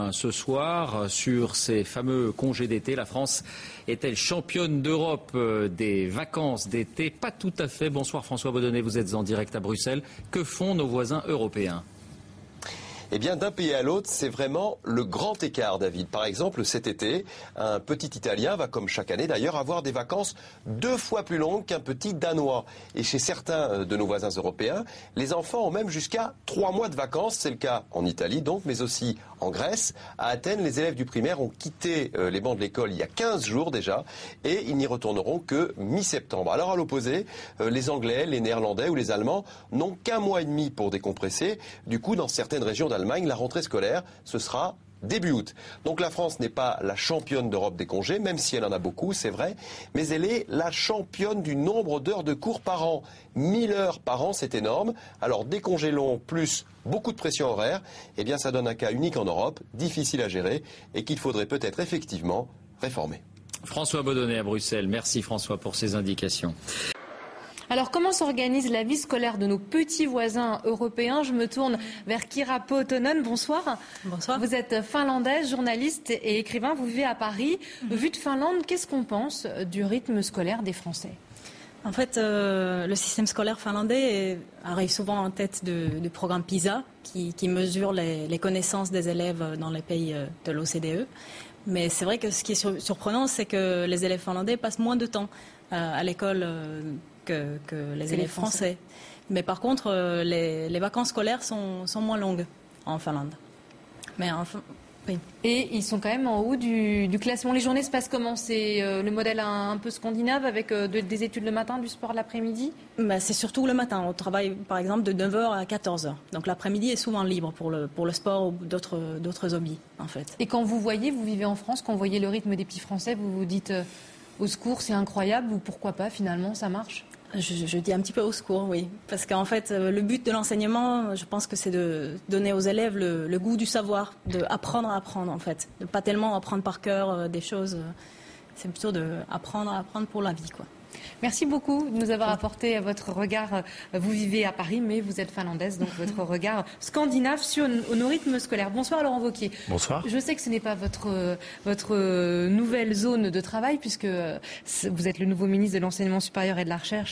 point ce soir sur ces fameux congés d'été. La France est-elle championne d'Europe des vacances d'été? Pas tout à fait. Bonsoir François Baudonnet, vous êtes en direct à Bruxelles. Que font nos voisins européens? Eh bien, d'un pays à l'autre, c'est vraiment le grand écart, David. Par exemple, cet été, un petit Italien va, comme chaque année d'ailleurs, avoir des vacances 2 fois plus longues qu'un petit Danois. Et chez certains de nos voisins européens, les enfants ont même jusqu'à 3 mois de vacances. C'est le cas en Italie, donc, mais aussi en Grèce. À Athènes, les élèves du primaire ont quitté les bancs de l'école il y a 15 jours déjà, et ils n'y retourneront que mi-septembre. Alors, à l'opposé, les Anglais, les Néerlandais ou les Allemands n'ont qu'1 mois et demi pour décompresser. Du coup, dans certaines régions d'Allemagne, la rentrée scolaire, ce sera début août. Donc la France n'est pas la championne d'Europe des congés, même si elle en a beaucoup, c'est vrai, mais elle est la championne du nombre d'heures de cours par an. 1000 heures par an, c'est énorme. Alors des congés longs plus beaucoup de pression horaire, eh bien ça donne un cas unique en Europe, difficile à gérer et qu'il faudrait peut-être effectivement réformer. François Baudonnet à Bruxelles. Merci François pour ces indications. Alors, comment s'organise la vie scolaire de nos petits voisins européens? Je me tourne vers Kira Potonen. Bonsoir. Bonsoir. Vous êtes finlandaise, journaliste et écrivain. Vous vivez à Paris. Vu de Finlande, qu'est-ce qu'on pense du rythme scolaire des Français? En fait, le système scolaire finlandais arrive souvent en tête du programme PISA, qui mesure les connaissances des élèves dans les pays de l'OCDE. Mais c'est vrai que ce qui est surprenant, c'est que les élèves finlandais passent moins de temps à l'école que les élèves français. Mais par contre, les vacances scolaires sont moins longues en Finlande. Mais enfin, oui. Et ils sont quand même en haut du classement. Les journées se passent comment? C'est le modèle un peu scandinave avec des études le matin, du sport l'après-midi? C'est surtout le matin. On travaille par exemple de 9h à 14h. Donc l'après-midi est souvent libre pour le sport ou d'autres hobbies en fait. Et quand vous vivez en France, quand vous voyez le rythme des petits Français, vous vous dites au secours, c'est incroyable, ou pourquoi pas finalement, ça marche? Je dis un petit peu au secours, oui. Parce qu'en fait, le but de l'enseignement, je pense que c'est de donner aux élèves le goût du savoir, d'apprendre à apprendre en fait. De pas tellement apprendre par cœur des choses, c'est plutôt d'apprendre à apprendre pour la vie, quoi. Merci beaucoup de nous avoir apporté votre regard. Vous vivez à Paris, mais vous êtes finlandaise, donc votre regard scandinave sur nos rythmes scolaires. Bonsoir Laurent Wauquiez. Bonsoir. Je sais que ce n'est pas votre nouvelle zone de travail, puisque vous êtes le nouveau ministre de l'Enseignement supérieur et de la Recherche.